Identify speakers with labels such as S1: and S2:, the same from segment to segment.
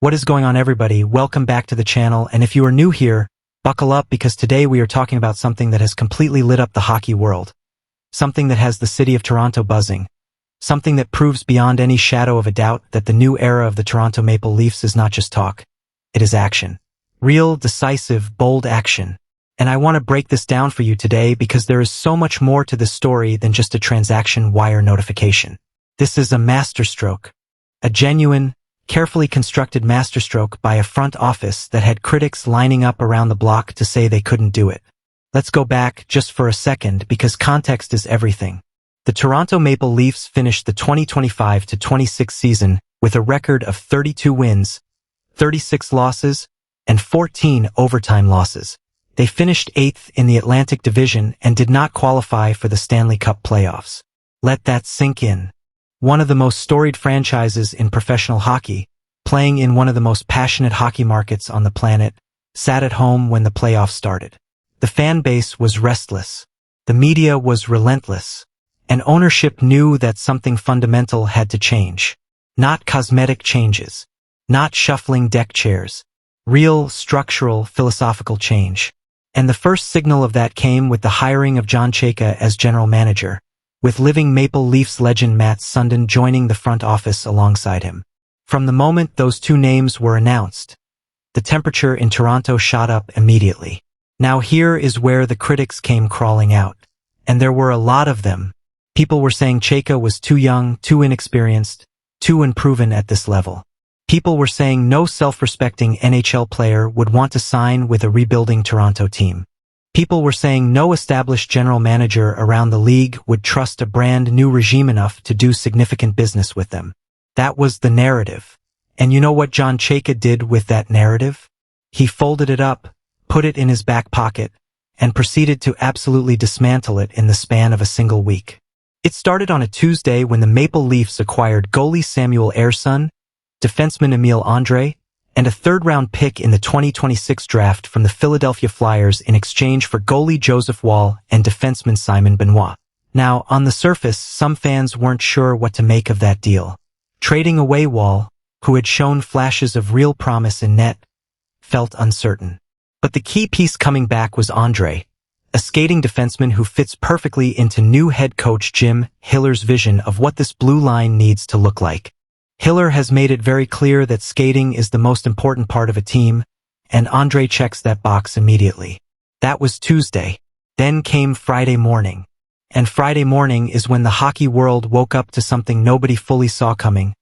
S1: What is going on, everybody? Welcome back to the channel, and if you are new here, buckle up because today we are talking about something that has completely lit up the hockey world. Something that has the city of Toronto buzzing. Something that proves beyond any shadow of a doubt that the new era of the Toronto Maple Leafs is not just talk. It is action. Real, decisive, bold action. And I want to break this down for you today because there is so much more to this story than just a transaction wire notification. This is a masterstroke. A genuine, carefully constructed masterstroke by a front office that had critics lining up around the block to say they couldn't do it. Let's go back just for a second because context is everything. The Toronto Maple Leafs finished the 2025-26 season with a record of 32 wins, 36 losses, and 14 overtime losses. They finished 8th in the Atlantic Division and did not qualify for the Stanley Cup playoffs. Let that sink in. One of the most storied franchises in professional hockey, playing in one of the most passionate hockey markets on the planet, sat at home when the playoffs started. The fan base was restless. The media was relentless. And ownership knew that something fundamental had to change. Not cosmetic changes. Not shuffling deck chairs. Real, structural, philosophical change. And the first signal of that came with the hiring of John Chayka as general manager, with living Maple Leafs legend Matt Sundin joining the front office alongside him. From the moment those two names were announced, the temperature in Toronto shot up immediately. Now here is where the critics came crawling out. And there were a lot of them. People were saying Chayka was too young, too inexperienced, too unproven at this level. People were saying no self-respecting NHL player would want to sign with a rebuilding Toronto team. People were saying no established general manager around the league would trust a brand new regime enough to do significant business with them. That was the narrative. And you know what John Chayka did with that narrative? He folded it up, put it in his back pocket, and proceeded to absolutely dismantle it in the span of a single week. It started on a Tuesday when the Maple Leafs acquired goalie Samuel Ersson, defenseman Emile Andre, and a third-round pick in the 2026 draft from the Philadelphia Flyers in exchange for goalie Joseph Woll and defenseman Simon Benoit. Now, on the surface, some fans weren't sure what to make of that deal. Trading away Woll, who had shown flashes of real promise in net, felt uncertain. But the key piece coming back was Andre, a skating defenseman who fits perfectly into new head coach Jim Hiller's vision of what this blue line needs to look like. Hiller has made it very clear that skating is the most important part of a team, and Andre checks that box immediately. That was Tuesday. Then came Friday morning. And Friday morning is when the hockey world woke up to something nobody fully saw coming,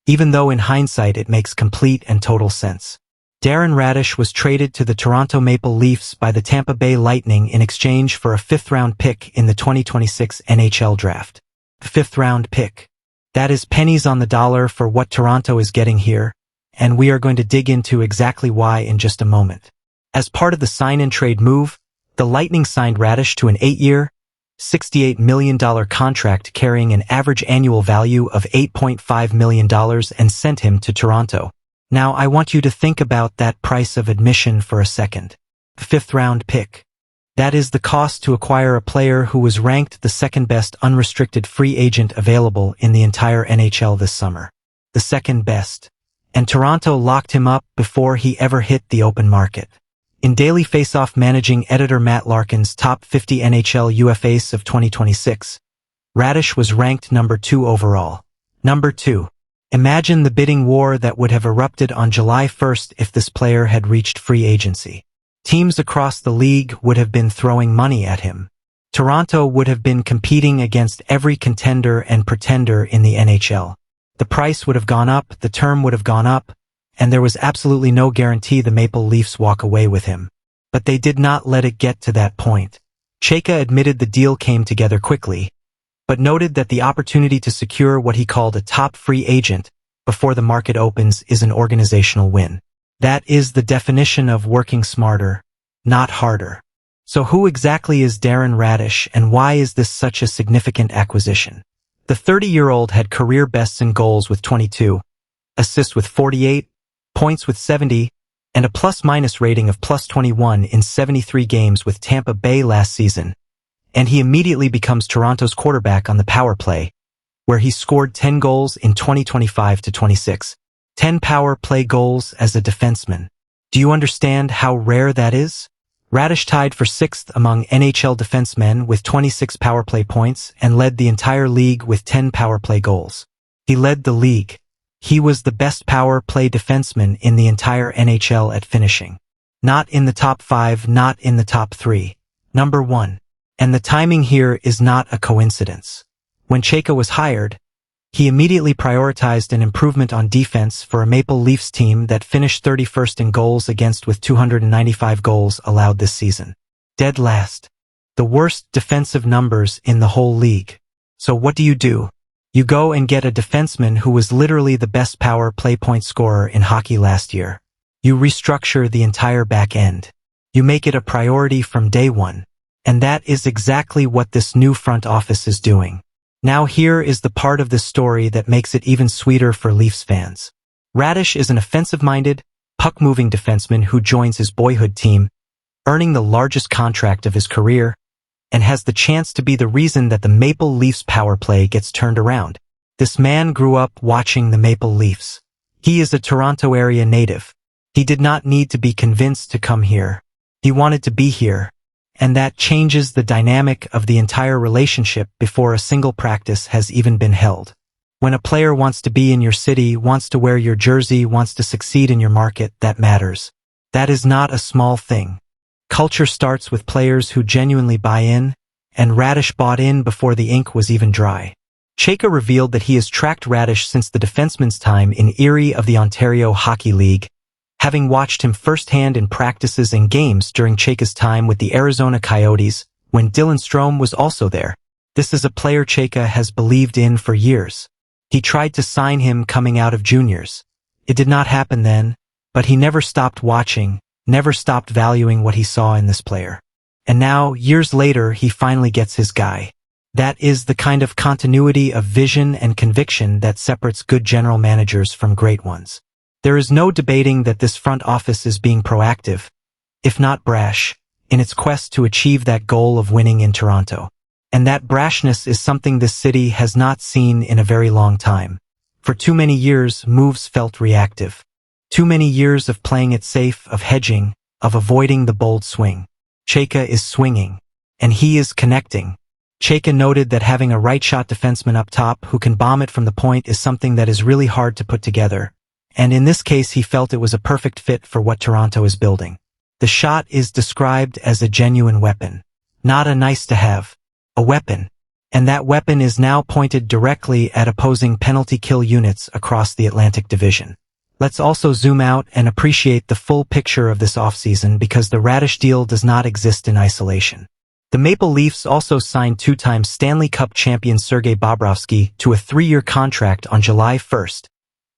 S1: even though in hindsight it makes complete and total sense. Darren Raddysh was traded to the Toronto Maple Leafs by the Tampa Bay Lightning in exchange for a 5th-round pick in the 2026 NHL draft. The 5th-round pick. That is pennies on the dollar for what Toronto is getting here, and we are going to dig into exactly why in just a moment. As part of the sign-and-trade move, the Lightning signed Raddysh to an 8-year, $68 million contract carrying an average annual value of $8.5 million and sent him to Toronto. Now I want you to think about that price of admission for a second. The 5th-round pick. That is the cost to acquire a player who was ranked the second-best unrestricted free agent available in the entire NHL this summer. The second best. And Toronto locked him up before he ever hit the open market. In Daily Faceoff managing editor Matt Larkin's top 50 NHL UFAs of 2026, Raddysh was ranked number 2 overall. Number 2. Imagine the bidding war that would have erupted on July 1st if this player had reached free agency. Teams across the league would have been throwing money at him. Toronto would have been competing against every contender and pretender in the NHL. The price would have gone up, the term would have gone up, and there was absolutely no guarantee the Maple Leafs walk away with him. But they did not let it get to that point. Chayka admitted the deal came together quickly, but noted that the opportunity to secure what he called a top free agent before the market opens is an organizational win. That is the definition of working smarter, not harder. So who exactly is Darren Raddysh and why is this such a significant acquisition? The 30-year-old had career bests in goals with 22, assists with 48, points with 70, and a plus-minus rating of plus 21 in 73 games with Tampa Bay last season. And he immediately becomes Toronto's quarterback on the power play, where he scored 10 goals in 2025-26. 10 power play goals as a defenseman. Do you understand how rare that is? Radish tied for 6th among NHL defensemen with 26 power play points and led the entire league with 10 power play goals. He led the league. He was the best power play defenseman in the entire NHL at finishing. Not in the top 5, not in the top 3. Number 1. And the timing here is not a coincidence. When Chayka was hired, he immediately prioritized an improvement on defense for a Maple Leafs team that finished 31st in goals against with 295 goals allowed this season. Dead last. The worst defensive numbers in the whole league. So what do? You go and get a defenseman who was literally the best power play point scorer in hockey last year. You restructure the entire back end. You make it a priority from day one. And that is exactly what this new front office is doing. Now here is the part of this story that makes it even sweeter for Leafs fans. Radish is an offensive-minded, puck-moving defenseman who joins his boyhood team, earning the largest contract of his career, and has the chance to be the reason that the Maple Leafs power play gets turned around. This man grew up watching the Maple Leafs. He is a Toronto area native. He did not need to be convinced to come here. He wanted to be here. And that changes the dynamic of the entire relationship before a single practice has even been held. When a player wants to be in your city, wants to wear your jersey, wants to succeed in your market, that matters. That is not a small thing. Culture starts with players who genuinely buy in, and Radish bought in before the ink was even dry. Chayka revealed that he has tracked Radish since the defenseman's time in Erie of the Ontario Hockey League, having watched him firsthand in practices and games during Chayka's time with the Arizona Coyotes, when Dylan Strome was also there. This is a player Chayka has believed in for years. He tried to sign him coming out of juniors. It did not happen then, but he never stopped watching, never stopped valuing what he saw in this player. And now, years later, he finally gets his guy. That is the kind of continuity of vision and conviction that separates good general managers from great ones. There is no debating that this front office is being proactive, if not brash, in its quest to achieve that goal of winning in Toronto. And that brashness is something this city has not seen in a very long time. For too many years, moves felt reactive. Too many years of playing it safe, of hedging, of avoiding the bold swing. Chayka is swinging, and he is connecting. Chayka noted that having a right-shot defenseman up top who can bomb it from the point is something that is really hard to put together. And in this case, he felt it was a perfect fit for what Toronto is building. The shot is described as a genuine weapon, not a nice-to-have, a weapon. And that weapon is now pointed directly at opposing penalty kill units across the Atlantic Division. Let's also zoom out and appreciate the full picture of this offseason because the Radish deal does not exist in isolation. The Maple Leafs also signed two-time Stanley Cup champion Sergei Bobrovsky to a 3-year contract on July 1st.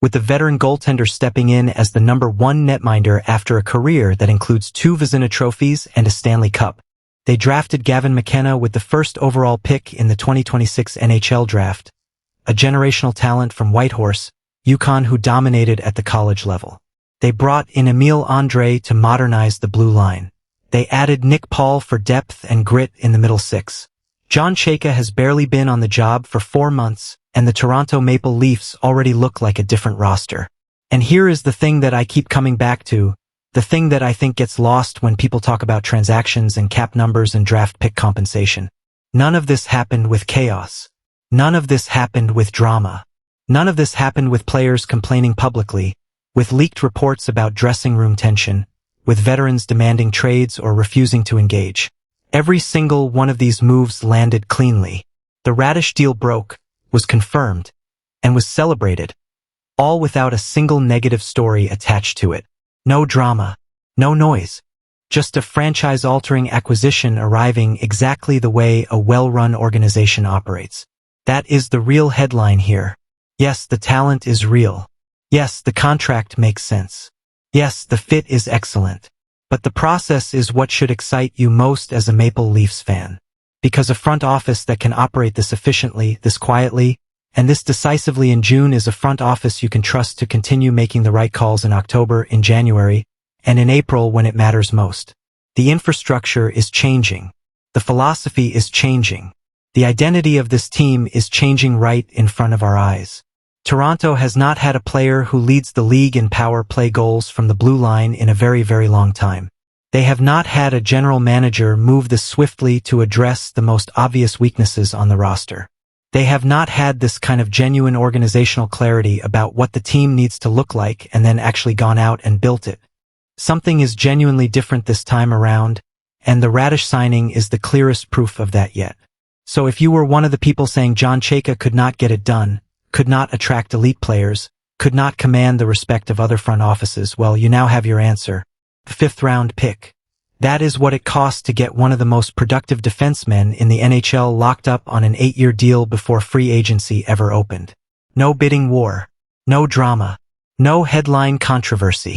S1: With the veteran goaltender stepping in as the #1 netminder after a career that includes 2 Vezina trophies and a Stanley Cup. They drafted Gavin McKenna with the first overall pick in the 2026 NHL draft, a generational talent from Whitehorse, Yukon who dominated at the college level. They brought in Emile Andre to modernize the blue line. They added Nick Paul for depth and grit in the middle six. John Chayka has barely been on the job for 4 months, and the Toronto Maple Leafs already look like a different roster. And here is the thing that I keep coming back to, the thing that I think gets lost when people talk about transactions and cap numbers and draft pick compensation. None of this happened with chaos. None of this happened with drama. None of this happened with players complaining publicly, with leaked reports about dressing room tension, with veterans demanding trades or refusing to engage. Every single one of these moves landed cleanly. The Radish deal broke, was confirmed, and was celebrated, all without a single negative story attached to it. No drama, no noise, just a franchise-altering acquisition arriving exactly the way a well-run organization operates. That is the real headline here. Yes, the talent is real. Yes, the contract makes sense. Yes, the fit is excellent. But the process is what should excite you most as a Maple Leafs fan. Because a front office that can operate this efficiently, this quietly, and this decisively in June is a front office you can trust to continue making the right calls in October, in January, and in April when it matters most. The infrastructure is changing. The philosophy is changing. The identity of this team is changing right in front of our eyes. Toronto has not had a player who leads the league in power play goals from the blue line in a very, very long time. They have not had a general manager move this swiftly to address the most obvious weaknesses on the roster. They have not had this kind of genuine organizational clarity about what the team needs to look like and then actually gone out and built it. Something is genuinely different this time around, and the Radish signing is the clearest proof of that yet. So if you were one of the people saying John Chayka could not get it done, could not attract elite players, could not command the respect of other front offices, well, you now have your answer. The 5th round pick. That is what it costs to get one of the most productive defensemen in the NHL locked up on an 8-year deal before free agency ever opened. No bidding war. No drama. No headline controversy.